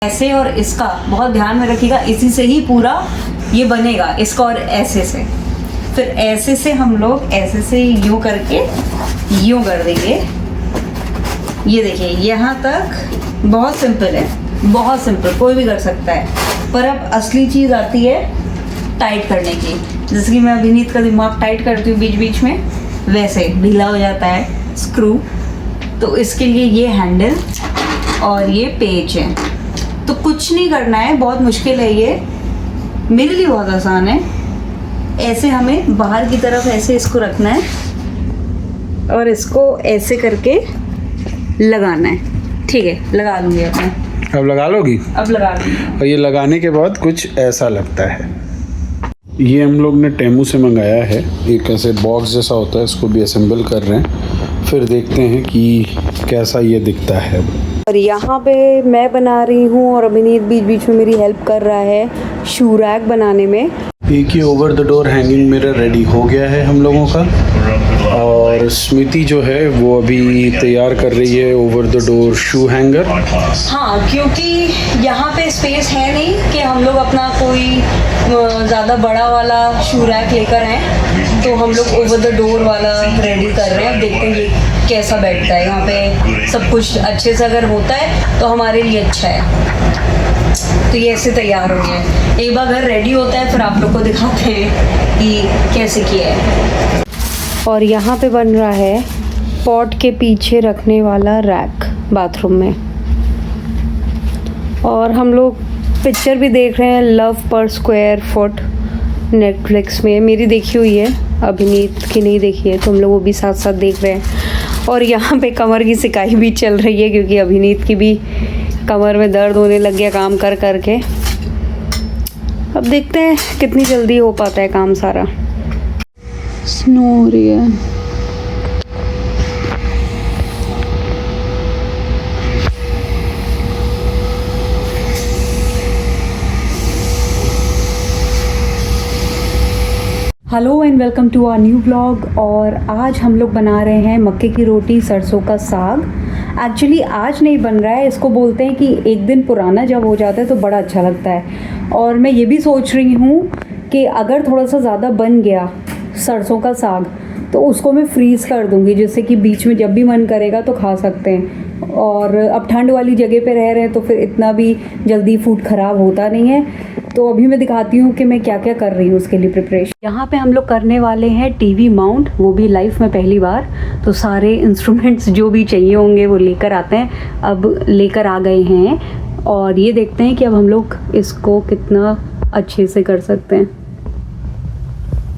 ऐसे और इसका बहुत ध्यान में रखिएगा, इसी से ही पूरा ये बनेगा, इसका और ऐसे से। फिर ऐसे से हम लोग ऐसे से यूँ करके यूँ कर देंगे। ये देखिए यहाँ तक बहुत सिंपल है, बहुत सिंपल, कोई भी कर सकता है। पर अब असली चीज़ आती है टाइट करने की। जैसे कि मैं अभिनीत का दिमाग टाइट करती हूँ बीच बीच में, वैसे ढीला हो जाता है स्क्रू। तो इसके लिए ये हैंडल और ये पेच है। तो कुछ नहीं करना है, बहुत मुश्किल है ये, मेरे लिए बहुत आसान है। ऐसे हमें बाहर की तरफ ऐसे इसको रखना है और इसको ऐसे करके लगाना है। ठीक है, लगा लूँगी अब मैं। अब लगा लोगी? अब लगा लूँगी। और ये लगाने के बाद कुछ ऐसा लगता है। ये हम लोग ने टेमू से मंगाया है, एक ऐसे बॉक्स जैसा होता है, इसको भी असेंबल कर रहे हैं। फिर देखते हैं कि कैसा ये दिखता है। और यहाँ पे मैं बना रही हूँ और अभिनीत बीच बीच में मेरी हेल्प कर रहा है शू रैक बनाने में। एक ये over the door hanging mirror ready हो गया है हम लोगों का, और स्मृति जो है वो अभी तैयार कर रही है over the door shoe hanger. हाँ, क्योंकि यहाँ पे स्पेस है नहीं कि हम लोग अपना कोई ज़्यादा बड़ा वाला शू रैक लेकर आएँ, तो हम लोग ओवर द डोर वाला रेडी कर रहे हैं। अब देखते हैं ये कैसा बैठता है। यहाँ पे सब कुछ अच्छे से अगर होता है तो हमारे लिए अच्छा है। तो ये ऐसे तैयार हो गया है। एक बार घर रेडी होता है फिर आप लोग को दिखाते हैं कि कैसे किया है। और यहाँ पे बन रहा है पॉट के पीछे रखने वाला रैक बाथरूम में। और हम लोग पिक्चर भी देख रहे हैं लव पर स्क्वायर फुट, नेटफ्लिक्स में। मेरी देखी हुई है, अभिनीत की नहीं देखी है, तो हम लोग वो भी साथ साथ देख रहे हैं। और यहाँ पे कमर की सिकाई भी चल रही है, क्योंकि अभिनीत की भी कमर में दर्द होने लग गया काम कर कर के। अब देखते हैं कितनी जल्दी हो पाता है काम सारा। स्नो हो रही है। Hello and welcome to our new vlog. और आज हम लोग बना रहे हैं मक्के की रोटी सरसों का साग। एक्चुअली आज नहीं बन रहा है, इसको बोलते हैं कि एक दिन पुराना जब हो जाता है तो बड़ा अच्छा लगता है। और मैं ये भी सोच रही हूँ कि अगर थोड़ा सा ज़्यादा बन गया सरसों का साग तो उसको मैं फ्रीज़ कर दूँगी, जिससे कि बीच में जब भी मन करेगा तो खा सकते हैं। और अब ठंड वाली जगह पे रह रहे हैं तो फिर इतना भी जल्दी फूड ख़राब होता नहीं है। तो अभी मैं दिखाती हूँ कि मैं क्या क्या कर रही हूँ उसके लिए प्रिपरेशन। यहाँ पे हम लोग करने वाले हैं टीवी माउंट, वो भी लाइफ में पहली बार। तो सारे इंस्ट्रूमेंट्स जो भी चाहिए होंगे वो लेकर आते हैं, अब लेकर आ गए हैं। और ये देखते हैं कि अब हम लोग इसको कितना अच्छे से कर सकते हैं।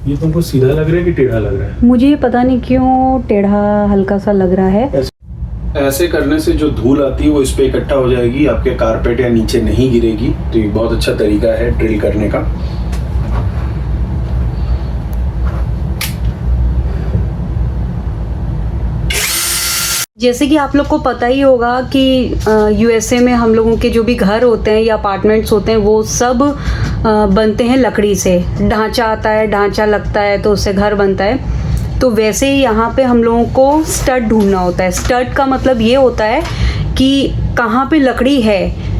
ये तुमको सीधा लग रहा है कि टेढ़ा लग रहा है? मुझे पता नहीं क्यों टेढ़ा हल्का सा लग रहा है। ऐसे करने से जो धूल आती है वो इस पे इकट्ठा हो जाएगी, आपके कारपेट या नीचे नहीं गिरेगी। तो ये बहुत अच्छा तरीका है ड्रिल करने का। जैसे कि आप लोग को पता ही होगा कि यूएसए में हम लोगों के जो भी घर होते हैं या अपार्टमेंट्स होते हैं वो सब बनते हैं लकड़ी से। ढांचा आता है, ढांचा लगता है तो उससे घर बनता है। तो वैसे ही यहाँ पे हम लोगों को स्टड ढूंढना होता है। स्टड का मतलब ये होता है कि कहाँ पे लकड़ी है,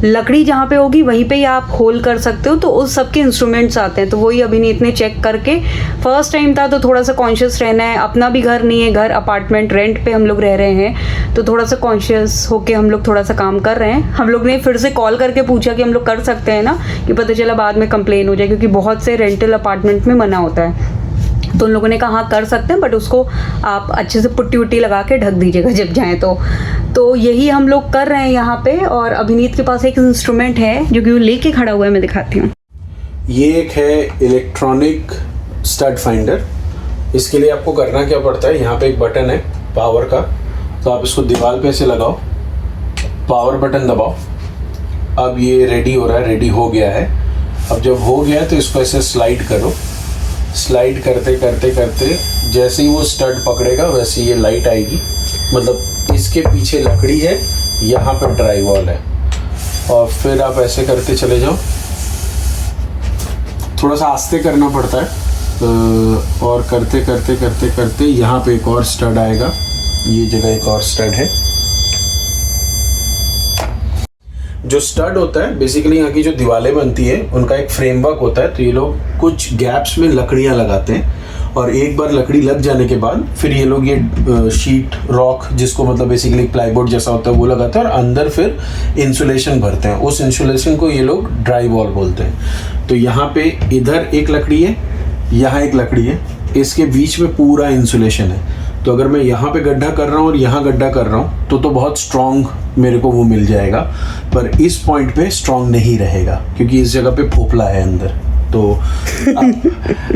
लकड़ी जहाँ पे होगी वहीं पे ही आप होल कर सकते हो। तो उस सब के इंस्ट्रूमेंट्स आते हैं। तो वही अभिनीत ने चेक करके, फर्स्ट टाइम था तो थोड़ा सा कॉन्शियस रहना है। अपना भी घर नहीं है, घर अपार्टमेंट रेंट पे हम लोग रह रहे हैं, तो थोड़ा सा कॉन्शियस होके हम लोग थोड़ा सा काम कर रहे हैं। हम लोग ने फिर से कॉल करके पूछा कि हम लोग कर सकते हैं ना, कि पता चला बाद में कंप्लेन हो जाए, क्योंकि बहुत से रेंटल अपार्टमेंट में मना होता है। तो उन लोगों ने कहा हाँ कर सकते हैं, बट उसको आप अच्छे से पुट्टी वुट्टी लगा के ढक दीजिएगा जब जाएँ तो यही हम लोग कर रहे हैं यहाँ पे। और अभिनीत के पास एक इंस्ट्रूमेंट है जो कि वो लेके खड़ा हुआ है, मैं दिखाती हूँ। ये एक है इलेक्ट्रॉनिक स्टड फाइंडर। इसके लिए आपको करना क्या पड़ता है, यहाँ पे एक बटन है पावर का, तो आप इसको दीवार पे से लगाओ, पावर बटन दबाओ। अब ये रेडी हो रहा है, रेडी हो गया है। अब जब हो गया है तो इसको ऐसे स्लाइड करो। स्लाइड करते करते करते जैसे ही वो स्टड पकड़ेगा वैसे ये लाइट आएगी। मतलब इसके पीछे लकड़ी है, यहाँ पर ड्राई वॉल है। और फिर आप ऐसे करते चले जाओ, थोड़ा सा आस्ते करना पड़ता है। और करते करते करते करते यहाँ पे एक और स्टड आएगा, ये जगह एक और स्टड है। जो स्टड होता है बेसिकली यहाँ की जो दीवारें बनती है उनका एक फ्रेमवर्क होता है, तो ये लोग कुछ गैप्स में लकड़ियाँ लगाते हैं और एक बार लकड़ी लग जाने के बाद फिर ये लोग ये शीट रॉक, जिसको मतलब बेसिकली प्लाईबोर्ड जैसा होता है, वो लगाते हैं और अंदर फिर इंसुलेशन भरते हैं। उस इंसुलेशन को ये लोग ड्राई वॉल बोलते हैं। तो यहाँ पे इधर एक लकड़ी है, यहाँ एक लकड़ी है, इसके बीच में पूरा इंसुलेशन है। तो अगर मैं यहाँ पे गड्ढा कर रहा हूँ और यहाँ गड्ढा कर रहा हूँ तो बहुत स्ट्रॉन्ग मेरे को वो मिल जाएगा, पर इस पॉइंट पे स्ट्रॉन्ग नहीं रहेगा क्योंकि इस जगह पे फोफला है अंदर। तो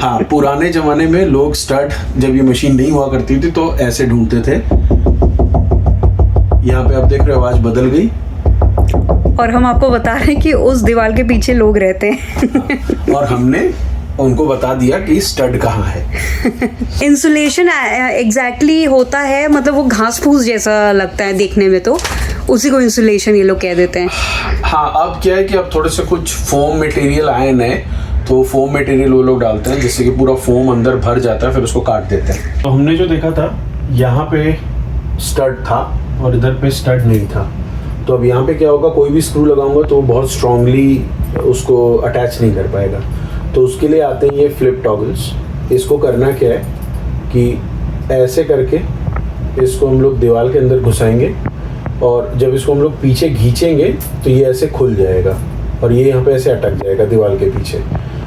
हाँ, पुराने ज़माने में लोग स्टड, जब ये मशीन नहीं हुआ करती थी तो ऐसे ढूंढते थे। यहाँ पे आप देख रहे हो आवाज़ बदल गई और हम आपको बता रहे हैं कि उस दीवार के पीछे लोग रहते हैं। और हमने उनको बता दिया कि स्टड कहाँ है। इंसुलेशन एग्जैक्टली होता है, मतलब वो घास फूस जैसा लगता है देखने में, तो उसी को इंसुलेशन ये लोग कह देते हैं। हाँ, अब क्या है कि अब थोड़े से कुछ फोम मटेरियल आए नए, तो फोम मटेरियल वो लोग डालते हैं जिससे कि पूरा फोम अंदर भर जाता है, फिर उसको काट देते हैं। तो हमने जो देखा था यहाँ पे स्टड था और इधर पे स्टड नहीं था। तो अब यहाँ पे क्या होगा, कोई भी स्क्रू लगाऊंगा तो वो बहुत स्ट्रांगली उसको अटैच नहीं कर पाएगा। तो उसके लिए आते हैं ये फ्लिप टॉगल्स। इसको करना क्या है कि ऐसे करके इसको हम लोग दीवार के अंदर घुसाएंगे और जब इसको हम लोग पीछे खींचेंगे तो ये ऐसे खुल जाएगा और ये यहाँ पे ऐसे अटक जाएगा दीवार के पीछे,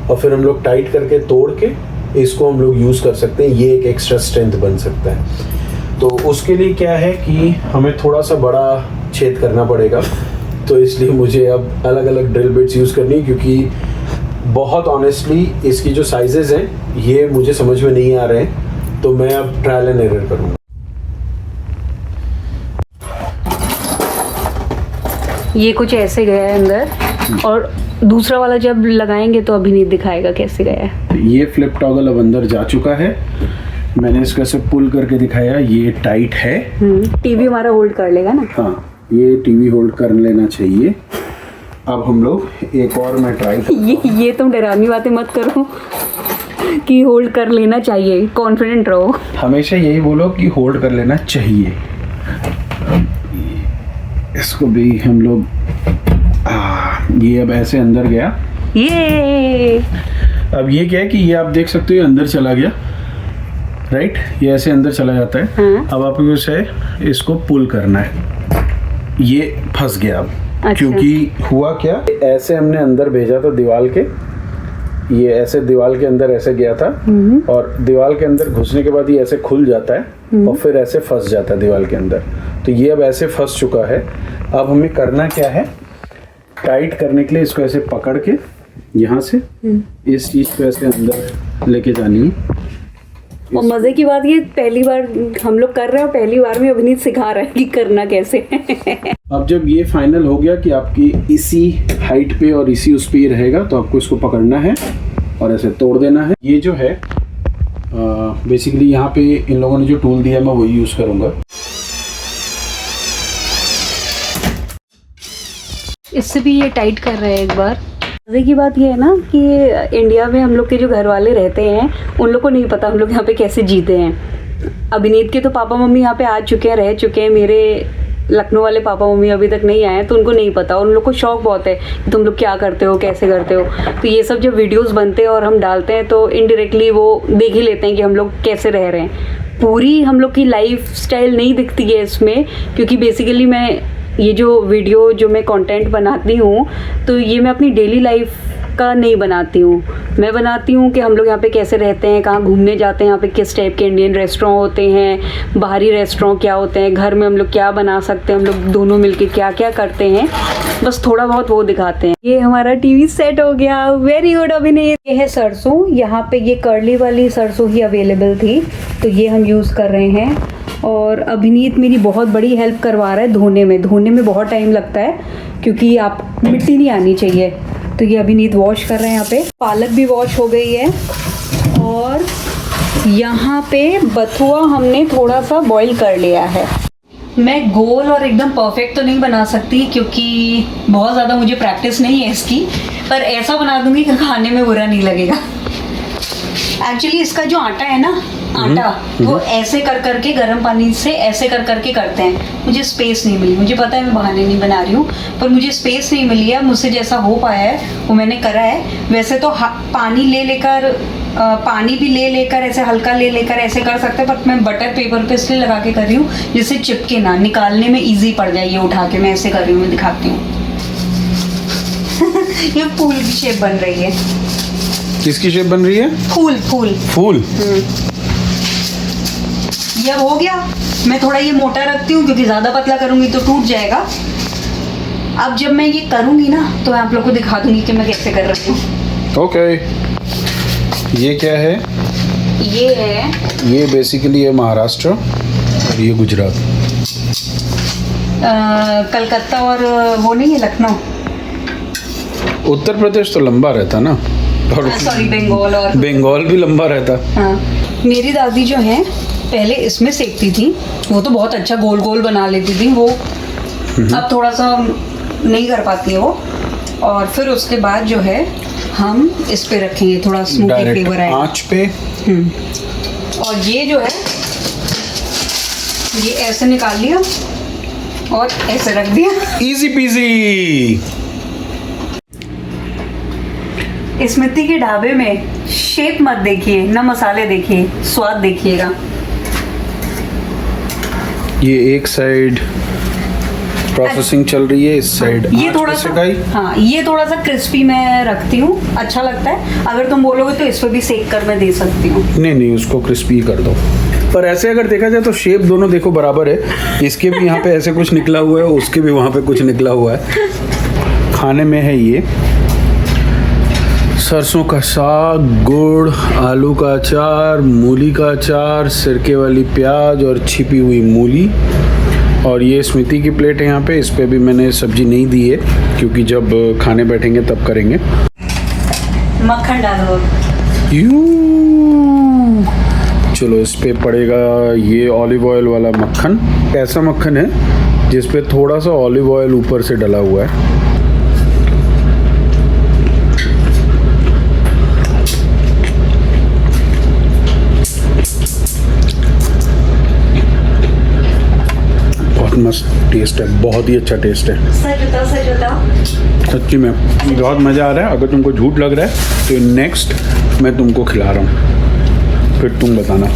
और फिर हम लोग टाइट करके तोड़ के इसको हम लोग यूज़ कर सकते हैं। ये एक एक्स्ट्रा स्ट्रेंथ बन सकता है। तो उसके लिए क्या है कि हमें थोड़ा सा बड़ा छेद करना पड़ेगा, तो इसलिए मुझे अब अलग अलग ड्रिल बिट्स यूज़ करनी है, क्योंकि बहुत ऑनेस्टली इसकी जो साइजेस हैं ये मुझे समझ में नहीं आ रहे हैं, तो मैं अब ट्रायल एंड एरर करूँगा। ये कुछ ऐसे गया है अंदर और दूसरा वाला जब लगाएंगे तो अभी नहीं दिखाएगा कैसे गया है। ये फ्लिप टॉगल अब अंदर जा चुका है। मैंने इसको ऐसे पुल करके दिखाया, ये टाइट है। टीवी हमारा होल्ड कर लेगा ना? हाँ, ये टीवी होल्ड कर लेना चाहिए। अब हम लोग एक और मैं ट्राई ये तुम डरावनी बातें मत करो कि होल्ड कर लेना चाहिए, कॉन्फिडेंट रहो। हमेशा यही बोलो कि होल्ड कर लेना चाहिए। इसको भी हम लोग ये अब ऐसे अंदर गया। ये अब ये क्या है कि ये आप देख सकते हो अंदर चला गया, राइट? ये ऐसे अंदर चला जाता है। हाँ। अब आपको इसे इसको पुल करना है। ये फंस गया अब। अच्छा। क्योंकि हुआ क्या, ऐसे हमने अंदर भेजा था दीवार के, ये ऐसे दीवार के अंदर ऐसे गया था और दीवार के अंदर घुसने के बाद ये ऐसे खुल जाता है और फिर ऐसे फंस जाता है दीवार के अंदर। तो ये अब ऐसे फंस चुका है। अब हमें करना क्या है, टाइट करने के लिए इसको ऐसे पकड़ के यहाँ से इस चीज को ऐसे अंदर लेके जानी है। और मजे की बात ये पहली बार हम लोग कर रहे हैं और पहली बार में अभिनीत सिखा रहा है कि करना कैसे है। अब जब ये फाइनल हो गया कि आपकी इसी हाइट पे और इसी उस पे ही रहेगा, तो आपको इसको पकड़ना है और ऐसे तोड़ देना है। ये जो है बेसिकली यहाँ पे इन लोगों ने जो टूल दिया है मैं वही यूज करूंगा। इससे भी ये टाइट कर रहे हैं एक बार। मजे की बात ये है ना कि इंडिया में हम लोग के जो घर वाले रहते हैं उन लोग को नहीं पता हम लोग यहाँ पे कैसे जीते हैं। अभिनीत के तो पापा मम्मी यहाँ पे आ चुके हैं, रह चुके हैं। मेरे लखनऊ वाले पापा मम्मी अभी तक नहीं आए, तो उनको नहीं पता। उन लोग को शौक बहुत है कि तुम लोग क्या करते हो, कैसे करते हो। तो ये सब जब वीडियोस बनते हैं और हम डालते हैं तो इनडायरेक्टली वो देख ही लेते हैं कि हम लोग कैसे रह रहे हैं। पूरी हम लोग की लाइफ स्टाइल नहीं दिखती है इसमें, क्योंकि बेसिकली मैं ये जो वीडियो जो मैं कंटेंट बनाती हूँ तो ये मैं अपनी डेली लाइफ का नहीं बनाती हूँ। मैं बनाती हूँ कि हम लोग यहाँ पे कैसे रहते हैं, कहाँ घूमने जाते हैं, यहाँ पे किस टाइप के इंडियन रेस्टोरेंट होते हैं, बाहरी रेस्टोरेंट क्या होते हैं, घर में हम लोग क्या बना सकते हैं, हम लोग दोनों मिलके क्या क्या करते हैं, बस थोड़ा बहुत वो दिखाते हैं। ये हमारा टीवी सेट हो गया। वेरी गुड अभिनीत। ये है सरसों, यहाँ पे ये कर्ली वाली सरसों ही अवेलेबल थी तो ये हम यूज़ कर रहे हैं। और अभिनीत मेरी बहुत बड़ी हेल्प करवा रहा है धोने में बहुत टाइम लगता है क्योंकि आप मिट्टी नहीं आनी चाहिए। तो ये अभिनीत वॉश कर रहे हैं। यहाँ पे पालक भी वॉश हो गई है और यहाँ पे बथुआ हमने थोड़ा सा बॉईल कर लिया है। मैं गोल और एकदम परफेक्ट तो नहीं बना सकती क्योंकि बहुत ज़्यादा मुझे प्रैक्टिस नहीं है इसकी, पर ऐसा बना दूंगी कि खाने में बुरा नहीं लगेगा। एक्चुअली इसका जो आटा है ना आटा, वो ऐसे कर करके गर्म पानी से ऐसे कर करके करते हैं। मुझे स्पेस नहीं मिली, मुझे पता है मैं बहाने नहीं बना रही हूँ, पर मुझे स्पेस नहीं मिली है। मुझसे जैसा हो पाया है वो मैंने करा है। वैसे तो पानी ले लेकर पानी भी ले लेकर ऐसे हल्का ले लेकर ऐसे कर सकते हैं, पर मैं बटर पेपर पे इसलिए लगा के कर रही हूँ जिससे चिपके ना, निकालने में इजी पड़ जाए। ये उठा के मैं ऐसे कर रही हूँ, मैं दिखाती हूँ। ये फूल की शेप बन रही है। किसकी शेप बन रही है? फूल फूल फूल। ये अब हो गया। मैं थोड़ा ये मोटा रखती हूँ क्योंकि ज़्यादा पतला करूँगी तो टूट जाएगा। अब जब मैं ये करूँगी ना तो मैं आप लोग को दिखा दूँगी कि मैं कैसे कर रही हूँ। ओके। ये क्या है? ये बेसिकली है महाराष्ट्र और ये गुजरात। कलकत्ता और वो नहीं है लखनऊ। उत्तर प्रदेश तो लंबा रहता ना, और सॉरी बंगाल, और बंगाल भी लंबा रहता। हाँ, मेरी दादी जो है पहले इसमें सेकती थी, वो तो बहुत अच्छा गोल गोल बना लेती थी। वो अब थोड़ा सा नहीं कर पाती है वो। और फिर उसके बाद जो है हम इस पे रखेंगे, थोड़ा स्मोकी फ्लेवर आएगा आंच पे। और ये जो है ये ऐसे निकाल लिया और ऐसे रख दिया। Easy PG. स्मृति के ढाबे में शेप मत देखिए ना, मसाले देखिए, स्वाद देखिएगा। ये एक साइड प्रोसेसिंग चल रही है, इस साइड ये थोड़ा सा, हाँ ये थोड़ा सा क्रिस्पी मैं रखती हूँ, अच्छा लगता है। अगर तुम बोलोगे तो इस पर भी सेक कर मैं दे सकती हूँ। नहीं, उसको क्रिस्पी कर दो। पर ऐसे अगर देखा जाए तो शेप दोनों देखो बराबर है। इसके भी यहाँ पे ऐसे कुछ निकला हुआ है, उसके भी वहाँ पे कुछ निकला हुआ है। खाने में है ये सरसों का साग, गुड़, आलू का अचार, मूली का अचार, सिरके वाली प्याज और छिपी हुई मूली। और ये स्मृति की प्लेट है यहाँ पे। इस पे भी मैंने सब्जी नहीं दी है क्योंकि जब खाने बैठेंगे तब करेंगे। मक्खन डालो। चलो, इस पे पड़ेगा ये ऑलिव ऑयल वाला मक्खन। ऐसा मक्खन है जिस पे थोड़ा सा ऑलिव ऑयल ऊपर से डला हुआ है। मस्त टेस्ट है, बहुत ही अच्छा टेस्ट है। सच्ची में बहुत मज़ा आ रहा है। अगर तुमको झूठ लग रहा है तो नेक्स्ट मैं तुमको खिला रहा हूँ, फिर तुम बताना।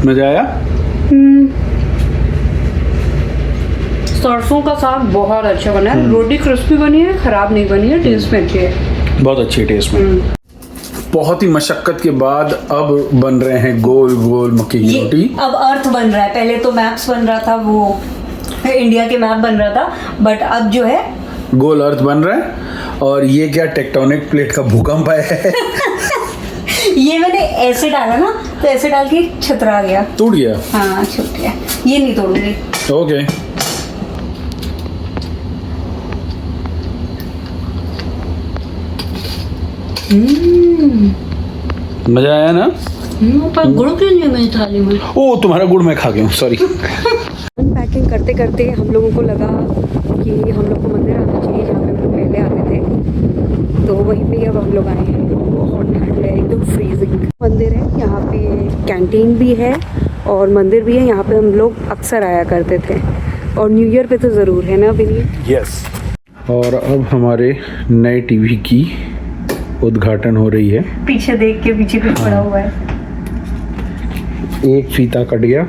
मज़ा आया? सरसों का साग बहुत अच्छा बना है। रोटी क्रिस्पी बनी है, खराब नहीं बनी है, टेस्ट में अच्छी है, बहुत अच्छी टेस्ट में। बहुत ही मशक्कत के बाद अब बन रहे हैं गोल गोल मक्की की रोटी। अब अर्थ बन रहा है। पहले तो मैप्स बन रहा था, वो इंडिया के मैप बन रहा था, बट अब जो है गोल अर्थ बन रहा है। और ये क्या टेक्टोनिक प्लेट का भूकंप है। ये मैंने ऐसे डाला ना, तो ऐसे डाल के छतरा गया, टूट गया। हाँ छूट गया। ये नहीं तोड़ूंगी। ओके। मजा आया ना? पर गुड़ क्यों नहीं है मेरी थाली में? ओ, तुम्हारा गुड़ मैं खा गया हूँ, सॉरी। पैकिंग करते करते हम लोगों को लगा कि हम लोग को मंदिर आना चाहिए जहाँ पे हम लोग पहले आते थे, तो वहीं पे अब हम लोग आए हैं। बहुत ठंड है, एकदम फ्रीजिंग। मंदिर है यहाँ पे, कैंटीन भी है और मंदिर भी है। यहाँ पे हम लोग अक्सर आया करते थे और न्यू ईयर पे तो ज़रूर, है ना विनीत? यस। और अब हमारे नए टीवी की उद्घाटन हो रही है। पीछे देख के, पीछे कुछ पड़ा हुआ है। एक फीता कट गया।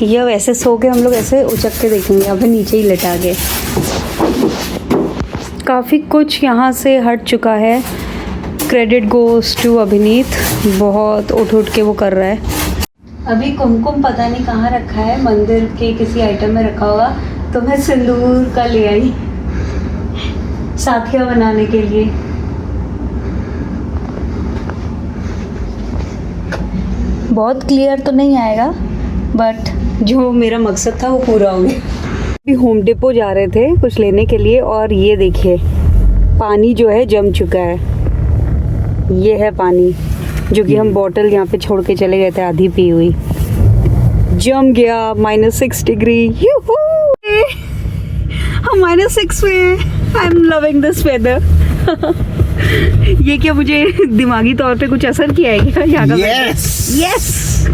ये वैसे सो के हम लोग ऐसे उचक के देखेंगे, अभी नीचे ही लेटा गए। काफ़ी कुछ यहाँ से हट चुका है। क्रेडिट गोज टू अभिनीत, बहुत उठ उठ के वो कर रहा है। अभी कुमकुम पता नहीं कहाँ रखा है, मंदिर के किसी आइटम में रखा होगा, तो मैं सिंदूर का ले आई साथिया बनाने के लिए। बहुत क्लियर तो नहीं आएगा, बट जो मेरा मकसद था वो पूरा हो गया। अभी होम डिपो जा रहे थे कुछ लेने के लिए, और ये देखिए पानी जो है जम चुका है। ये है पानी जो कि हम बॉटल यहाँ पे छोड़ के चले गए थे आधी पी हुई, जम गया। -6 डिग्री, हम -6 में। I am loving this weather. ये क्या मुझे दिमागी तौर पे कुछ असर किया है क्या यहाँ का? यस।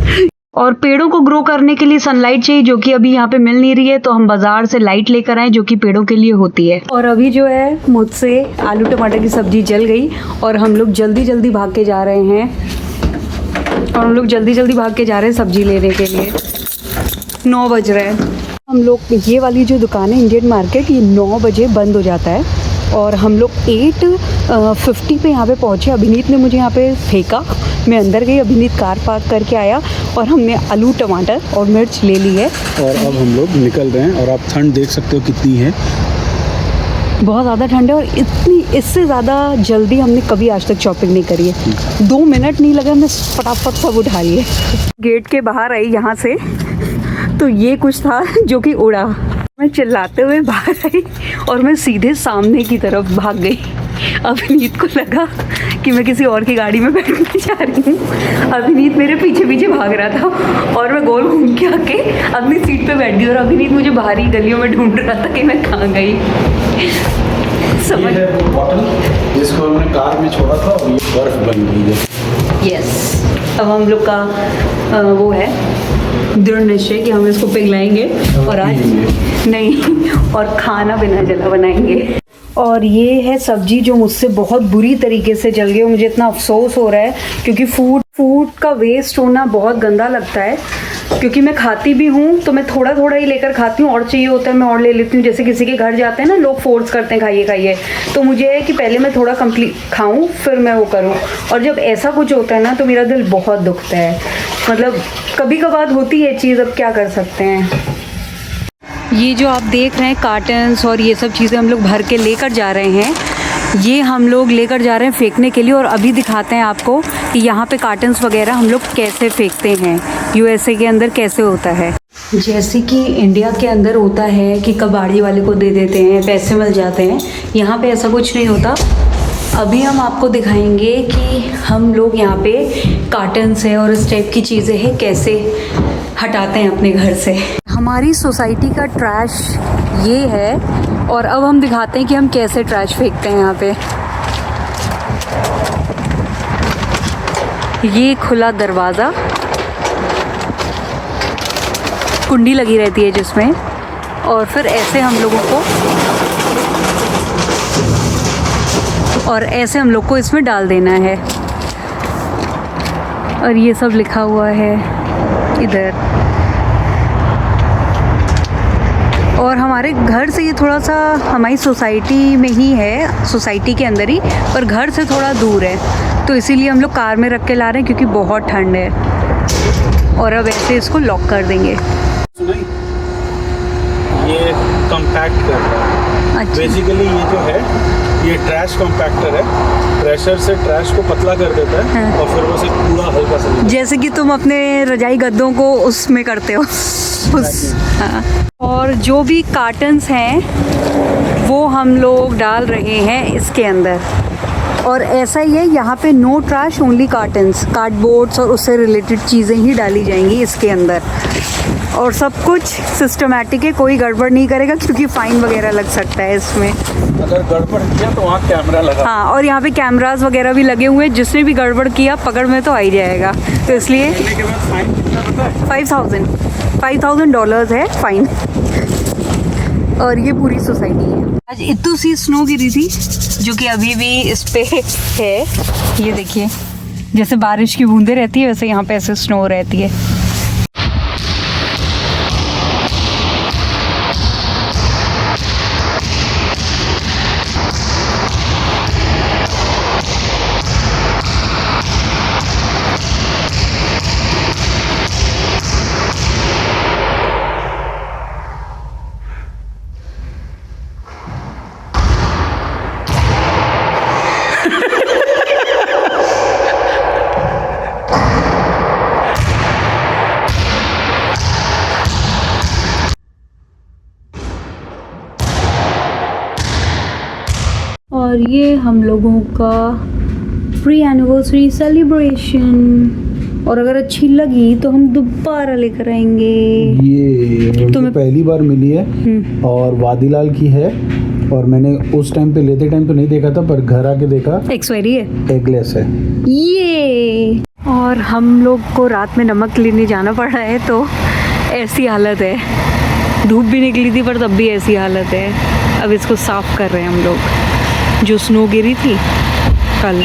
और पेड़ों को ग्रो करने के लिए सनलाइट चाहिए, जो कि अभी यहाँ पे मिल नहीं रही है, तो हम बाजार से लाइट लेकर आए जो कि पेड़ों के लिए होती है। और अभी जो है मुझसे आलू टमाटर की सब्जी जल गई और हम लोग जल्दी जल्दी भाग के जा रहे हैं सब्जी लेने के लिए। 9 बज रहे हैं। हम लोग ये वाली जो दुकान है इंडियन मार्केट, ये 9 बजे बंद हो जाता है और हम लोग 8:50 पे यहाँ पे पहुँचे। अभिनीत ने मुझे यहाँ पे फेंका, मैं अंदर गई, अभिनीत कार पार्क करके आया और हमने आलू टमाटर और मिर्च ले ली है। और अब हम लोग निकल रहे हैं और आप ठंड देख सकते हो कितनी है। बहुत ज़्यादा ठंड है और इससे ज़्यादा जल्दी हमने कभी आज तक शॉपिंग नहीं करी है। 2 मिनट नहीं लगे, हमने फटाफट सब उठा लिए। गेट के बाहर आई यहाँ से तो ये कुछ था जो कि उड़ा। मैं चिल्लाते हुए बाहर आई और मैं सीधे सामने की तरफ भाग गई। अभिनीत को लगा कि मैं किसी और की गाड़ी में बैठने जा रही हूँ। अभिनीत मेरे पीछे पीछे भाग रहा था और मैं गोल घूम के आके अपनी सीट पे बैठ गई और अभिनीत मुझे बाहरी गलियों में ढूंढ रहा था कि मैं कहाँ गई। समझ ये है वो बॉटल जिसको हमने कार में छोड़ा था और ये बर्फ बन गई है। यस, अब हम लोग का वो है दृढ़ निश्चय कि हम इसको पिघलाएंगे और आज नहीं और खाना बिना जला बनाएंगे। और ये है सब्जी जो मुझसे बहुत बुरी तरीके से जल गई और मुझे इतना अफसोस हो रहा है क्योंकि फूड का वेस्ट होना बहुत गंदा लगता है। क्योंकि मैं खाती भी हूँ तो मैं थोड़ा थोड़ा ही लेकर खाती हूँ, और चाहिए होता है मैं और ले लेती हूँ। जैसे किसी के घर जाते हैं ना लोग, फोर्स करते हैं खाइए खाइए, तो मुझे है कि पहले मैं थोड़ा कंप्लीट खाऊँ फिर मैं वो करूँ। और जब ऐसा कुछ होता है ना तो मेरा दिल बहुत दुखता है। मतलब कभी कभार होती है चीज़, अब क्या कर सकते हैं। ये जो आप देख रहे हैं कार्टन्स और ये सब चीज़ें हम लोग भर के लेकर जा रहे हैं, ये हम लोग लेकर जा रहे हैं फेंकने के लिए। और अभी दिखाते हैं आपको कि यहाँ पे कार्टन्स वगैरह हम लोग कैसे फेंकते हैं, यूएसए के अंदर कैसे होता है। जैसे कि इंडिया के अंदर होता है कि कबाड़ी वाले को दे देते हैं, पैसे मिल जाते हैं, यहाँ पे ऐसा कुछ नहीं होता। अभी हम आपको दिखाएंगे कि हम लोग यहाँ पे कार्टन्स है और इस टाइप की चीज़ें हैं कैसे हटाते हैं अपने घर से। हमारी सोसाइटी का ट्रैश ये है और अब हम दिखाते हैं कि हम कैसे ट्रैश फेंकते हैं यहाँ पे। ये खुला दरवाज़ा, कुंडी लगी रहती है जिसमें, और फिर ऐसे हम लोगों को इसमें डाल देना है। और ये सब लिखा हुआ है इधर। और हमारे घर से ये थोड़ा सा हमारी सोसाइटी में ही है, सोसाइटी के अंदर ही, पर घर से थोड़ा दूर है, तो इसीलिए हम लोग कार में रख के ला रहे हैं क्योंकि बहुत ठंड है। और अब ऐसे इसको लॉक कर देंगे। ये कंपैक्ट कर रहा है। अच्छा। बेसिकली ये जो है ये ट्रैश कंपैक्टर है, प्रेशर से ट्रैश को पतला कर देता है। हाँ। और फिर वो से पूरा हल्का सा, जैसे कि तुम अपने रजाई गद्दों को उसमें करते हो हाँ। और जो भी कार्टन्स हैं वो हम लोग डाल रहे हैं इसके अंदर। और ऐसा ही है, यहाँ पे no trash only cartons, cardboards और उससे रिलेटेड चीज़ें ही डाली जाएंगी इसके अंदर। और सब कुछ सिस्टमैटिक है, कोई गड़बड़ नहीं करेगा क्योंकि फ़ाइन वगैरह लग सकता है इसमें। अगर गड़बड़ किया तो वहाँ कैमरा लगा। हाँ, और यहाँ पे कैमरास वगैरह भी लगे हुए हैं, जिसने भी गड़बड़ किया पकड़ में तो आ ही जाएगा। तो इसलिए के बाद फाइन कितना पता है? $5,000 है फ़ाइन। और ये पूरी सोसाइटी है। आज इतनी सी स्नो गिरी थी जो कि अभी भी इस पे है। ये देखिए, जैसे बारिश की बूंदें रहती है वैसे यहाँ पे ऐसे स्नो रहती है। और ये हम लोगों का प्री एनिवर्सरी सेलिब्रेशन। और अगर अच्छी लगी तो हम दोबारा लेकर आएंगे। ये मुझे पहली बार मिली है और वादीलाल की है, और मैंने उस टाइम पे लेते टाइम तो नहीं देखा था, पर घर आके देखा एक्सपायरी है, एगलेस है ये। और हम लोग को रात में नमक लेने जाना पड़ रहा है, तो ऐसी हालत है। धूप भी निकली थी पर तब भी ऐसी हालत है। अब इसको साफ कर रहे हैं हम लोग। जो स्नो गिरी थी कल,